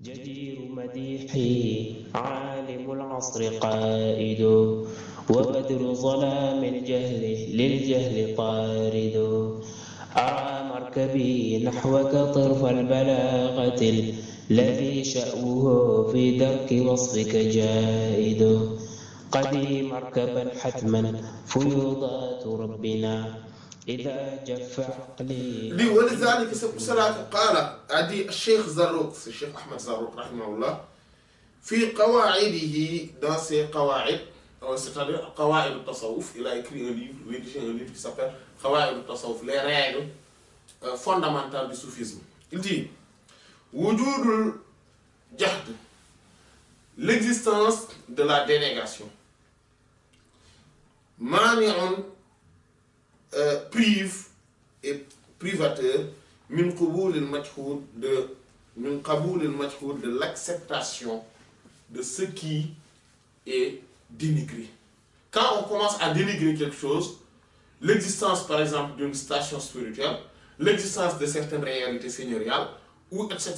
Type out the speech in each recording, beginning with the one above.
جدير مديحي عالم العصر قائد وبدر ظلام الجهل للجهل طارد أرى مركبي نحوك طرف البلاغة الذي شأوه في درك وصفك جائد قدي مركبا حتما فيوضات ربنا إذا جف عقلي ولذلك قال عدي الشيخ زاروق الشيخ أحمد زاروق رحمه الله في قواعده dans ses قواعد c'est-à-dire قواعد التصوف. Il a écrit un livre, rédigé un livre qui s'appelle قواعد التصوف, les règles fondamentales du soufisme. Il dit وجود الجهد, l'existence de la dénégation, مانع prive et privateur min qaboul al-majhoud de l'acceptation de ce qui est dénigré. Quand on commence à dénigrer quelque chose, l'existence par exemple d'une station spirituelle, l'existence de certaines réalités seigneuriales, ou etc.,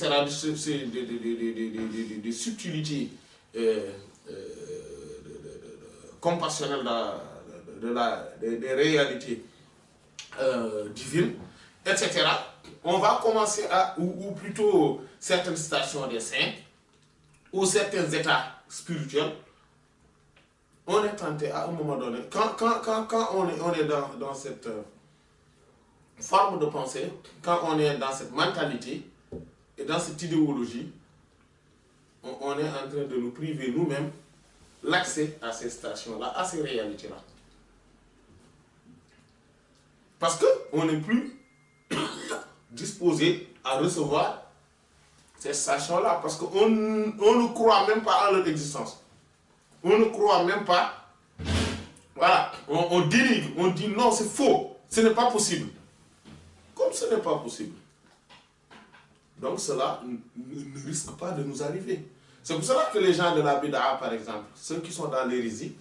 des subtilités compassionnelles des réalités divines, etc., on va commencer à, ou plutôt certaines stations des saints, ou certains états spirituels, on est tenté à un moment donné, quand on est dans cette forme de pensée, quand on est dans cette mentalité et dans cette idéologie, on est en train de nous priver nous-mêmes l'accès à ces stations-là, à ces réalités-là. Parce qu'on n'est plus disposé à recevoir ces stations-là, parce qu'on ne croit même pas en leur existence. On ne croit même pas, voilà, on dénigre, on dit non, c'est faux, ce n'est pas possible. Comme ce n'est pas possible, donc cela ne risque pas de nous arriver. C'est pour cela que les gens de la Bid'a, par exemple, ceux qui sont dans l'hérésie,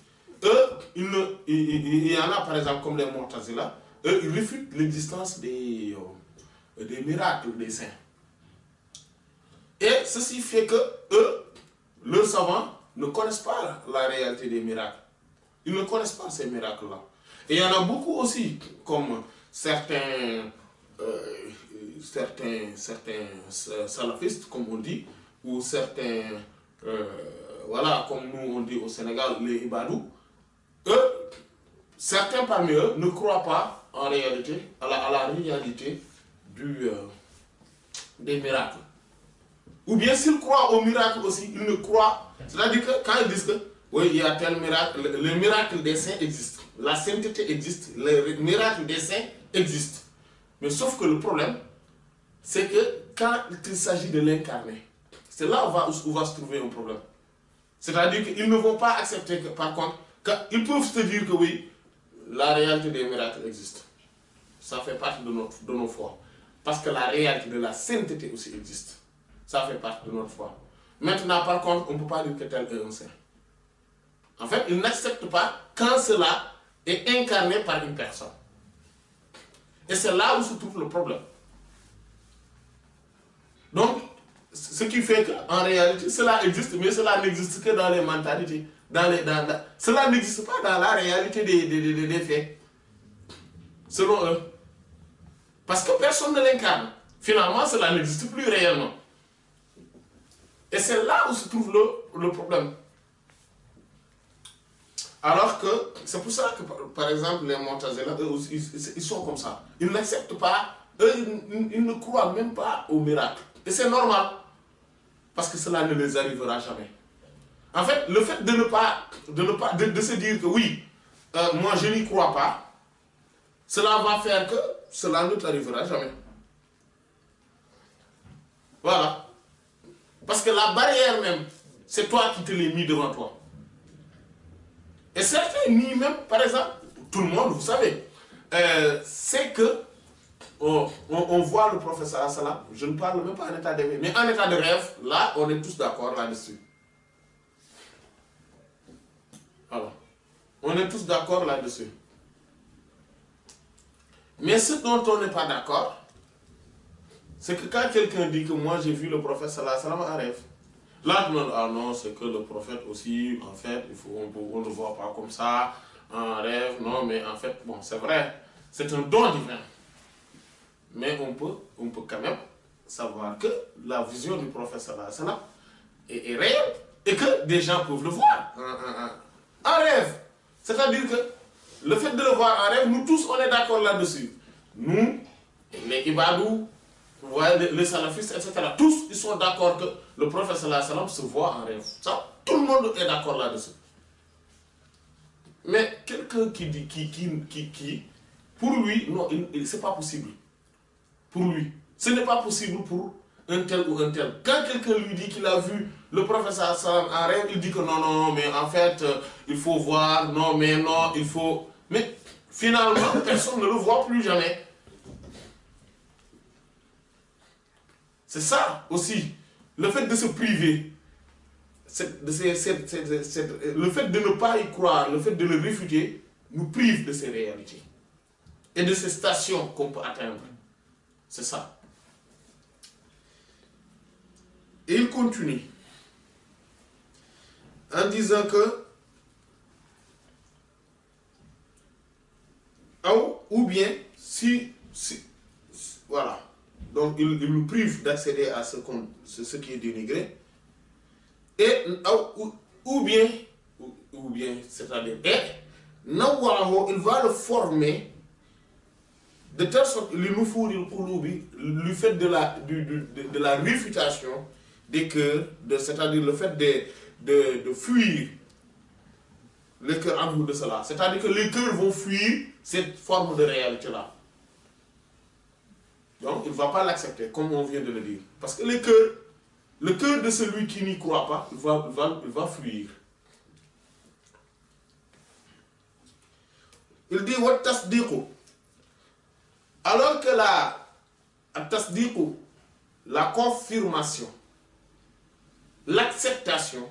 eux, il y en a par exemple comme les Mu'tazila, eux, ils réfutent l'existence des miracles des saints. Et ceci fait que eux, leurs savants, ne connaissent pas la réalité des miracles. Ils ne connaissent pas ces miracles-là. Et il y en a beaucoup aussi, comme certains salafistes, comme on dit, ou certains, voilà, comme nous on dit au Sénégal, les Ibadou. Eux, certains parmi eux ne croient pas en réalité, à la réalité des miracles. Ou bien s'ils croient aux miracles aussi, ils ne croient. C'est-à-dire que quand ils disent que oui, il y a tel miracle, le miracle des saints existe, la sainteté existe, le miracle des saints existe. Mais sauf que le problème, c'est que quand il s'agit de l'incarner, c'est là où va se trouver un problème. C'est-à-dire qu'ils ne vont pas accepter que, par contre, ils peuvent se dire que oui, la réalité des miracles existe. Ça fait partie de nos foi. Parce que la réalité de la sainteté aussi existe. Ça fait partie de notre foi. Maintenant, par contre, on ne peut pas dire que tel est un saint. En fait, ils n'acceptent pas quand cela est incarné par une personne. Et c'est là où se trouve le problème. Donc, ce qui fait qu'en réalité, cela existe, mais cela n'existe que dans les mentalités. Cela n'existe pas dans la réalité des faits. Selon eux. Parce que personne ne l'incarne. Finalement, cela n'existe plus réellement. Et c'est là où se trouve le problème. Alors que, c'est pour ça que, par exemple, les Mu'tazila, eux aussi, ils sont comme ça. Ils n'acceptent pas, eux, ils ne croient même pas au miracle. Et c'est normal. Parce que cela ne les arrivera jamais. En fait, le fait de se dire que oui, moi je n'y crois pas, cela va faire que cela ne t'arrivera jamais. Voilà. Parce que la barrière même, c'est toi qui te l'es mis devant toi. Et certains nient même, par exemple, tout le monde, vous savez, c'est que on voit le professeur Salam, je ne parle même pas en état de rêve, mais en état de rêve, là, on est tous d'accord là-dessus. Voilà. On est tous d'accord là-dessus. Mais ce dont on n'est pas d'accord, c'est que quand quelqu'un dit que moi j'ai vu le prophète sallallahu alayhi wa sallam en rêve, là tout le monde, ah non, c'est que le prophète aussi, en fait, on ne le voit pas comme ça, en rêve, non, mais en fait, bon, c'est vrai, c'est un don divin. Mais on peut quand même savoir que la vision du prophète sallallahu alayhi wa sallam est réelle et que des gens peuvent le voir en rêve. C'est-à-dire que le fait de le voir en rêve, nous tous, on est d'accord là-dessus. Nous, les Ibadou, vous voyez, les salafistes, etc., tous, ils sont d'accord que le prophète sallallahu alayhi wa sallam se voit en rêve. Ça, tout le monde est d'accord là-dessus. Mais quelqu'un qui dit, pour lui, non, c'est pas possible. Pour lui. Ce n'est pas possible pour un tel ou un tel. Quand quelqu'un lui dit qu'il a vu le prophète sallallahu alayhi wa sallam en rêve, il dit que non, mais en fait, il faut voir, non, il faut... Mais finalement, personne ne le voit plus jamais. C'est ça aussi. Le fait de se priver, le fait de ne pas y croire, le fait de le réfuter, nous prive de ces réalités. Et de ces stations qu'on peut atteindre. C'est ça. Et il continue en disant que ou bien si voilà, donc il nous prive d'accéder à ce qui est dénigré, et ou bien c'est-à-dire il va le former de telle sorte le fait de la réfutation des cœurs, c'est-à-dire le fait de fuir les cœurs en vous de cela. C'est-à-dire que les cœurs vont fuir cette forme de réalité-là. Donc, il ne va pas l'accepter, comme on vient de le dire. Parce que le cœur de celui qui n'y croit pas, il va fuir. Il dit, what tasdiqu. Alors que la confirmation, l'acceptation,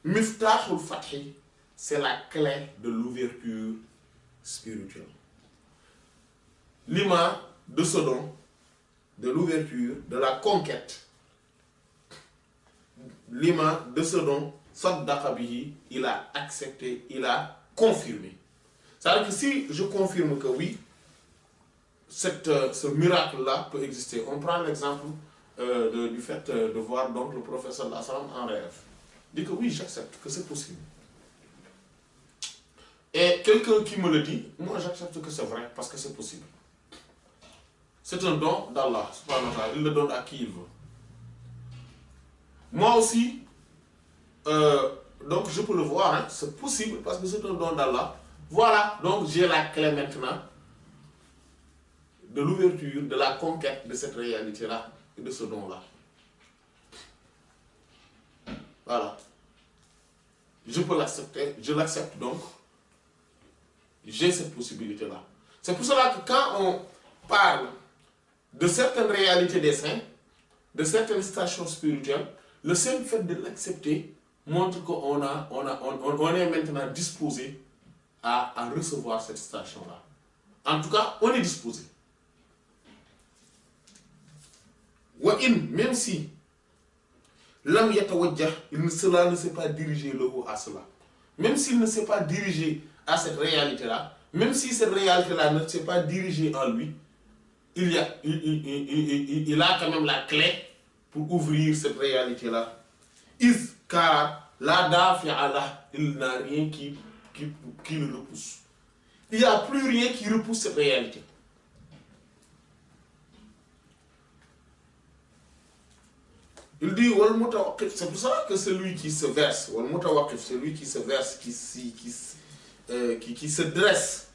Miftahul Fathi, c'est la clé de l'ouverture spirituelle. L'imam de ce don, de l'ouverture, de la conquête, l'imam de ce don, Saddaqa bihi, il a accepté, il a confirmé. C'est-à-dire que si je confirme que oui, ce miracle-là peut exister. On prend l'exemple du fait de voir donc le prophète sallallahu alayhi wa sallam en rêve. Dit que oui, j'accepte, que c'est possible. Et quelqu'un qui me le dit, moi j'accepte que c'est vrai, parce que c'est possible. C'est un don d'Allah, subhanahu wa ta'ala, il le donne à qui il veut. Moi aussi, donc je peux le voir, hein, c'est possible, parce que c'est un don d'Allah. Voilà, donc j'ai la clé maintenant de l'ouverture, de la conquête de cette réalité-là et de ce don-là. Voilà. Je peux l'accepter, je l'accepte donc. J'ai cette possibilité-là. C'est pour cela que quand on parle de certaines réalités des saints, de certaines stations spirituelles, le seul fait de l'accepter montre qu'on est maintenant disposé à recevoir cette station-là. En tout cas, on est disposé. Même si Lam yatawajjah, cela ne s'est pas dirigé à cela. Même s'il ne s'est pas dirigé à cette réalité-là, même si cette réalité-là ne s'est pas dirigée en lui, il a quand même la clé pour ouvrir cette réalité-là. Car la dafi'ala, il n'a rien qui le repousse. Il n'y a plus rien qui repousse cette réalité. Il dit, c'est pour ça que celui qui se verse, celui qui se verse, qui se dresse,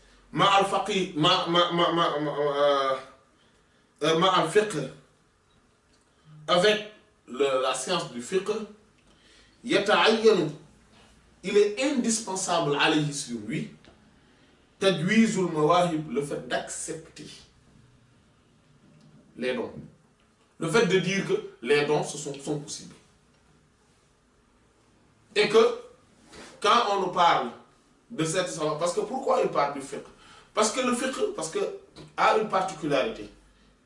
avec la science du fiqh, il est indispensable alayhi sur lui, tadwizul mawahib, le fait d'accepter les dons. Le fait de dire que les dons sont possibles. Et que quand on nous parle de cette parce que pourquoi il parle du fiqh? Parce que le fiqh a une particularité.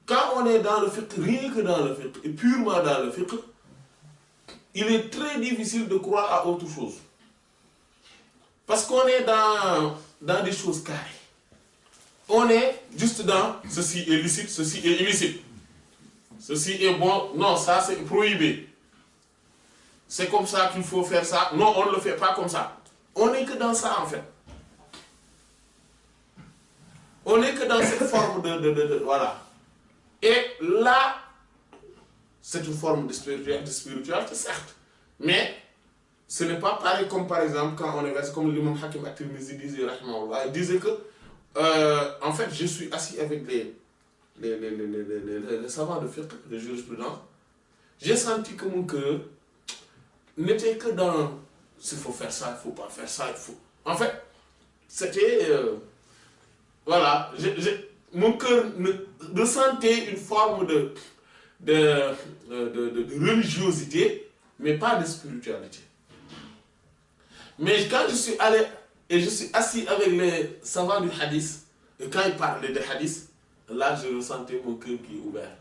quand on est dans le fiqh, rien que dans le fiqh, et purement dans le fiqh, il est très difficile de croire à autre chose. Parce qu'on est dans des choses carrées. On est juste dans ceci est licite, ceci est illicite. Ceci est bon, non, ça c'est prohibé. C'est comme ça qu'il faut faire ça. Non, on ne le fait pas comme ça. On n'est que dans ça en fait. On n'est que dans cette forme voilà. Et là, c'est une forme de spiritualité, certes. Mais ce n'est pas pareil comme par exemple quand on est comme l'imam Hakim at-Tirmidhi disait, il disait que en fait je suis assis avec les savants de fiqh, de jurisprudence. J'ai senti que mon cœur n'était que dans il faut faire ça, il ne faut pas faire ça, il faut. En fait, c'était voilà, mon cœur ressentait une forme de religiosité, mais pas de spiritualité. Mais quand je suis allé et je suis assis avec les savants du hadith, et quand ils parlaient de hadith, là je ressentais mon cœur qui est ouvert.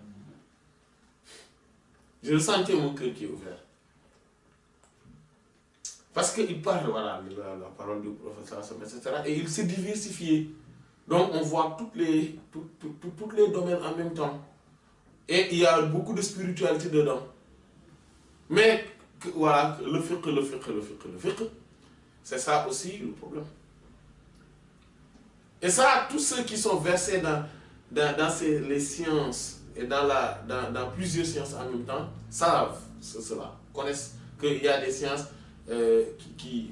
Je ressentais mon cœur qui est ouvert. Parce qu'ils parlent, voilà, la parole du professeur, etc. Et il s'est diversifié. Donc on voit tous les domaines en même temps. Et il y a beaucoup de spiritualité dedans. Mais voilà, le fiqh, c'est ça aussi le problème. Et ça, tous ceux qui sont versés dans les sciences et dans plusieurs sciences en même temps, savent cela, connaissent qu'il y a des sciences qui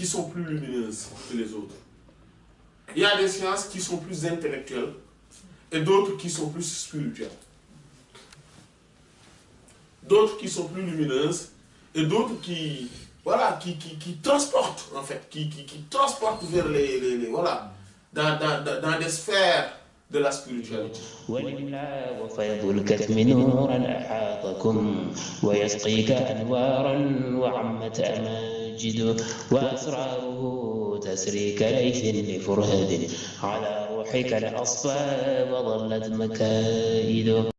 sont plus lumineuses que les autres. Il y a des sciences qui sont plus intellectuelles et d'autres qui sont plus spirituelles. D'autres qui sont plus lumineuses et d'autres qui transportent en fait, qui transportent vers voilà, dans des sphères de la spiritualité. ولله وفيض الكتم نورا أحاطكم ويسقيك أنوارا وعمت أماجد وأسراره تسري كليث لفرهد على روحك الأصفى وظلت مكائد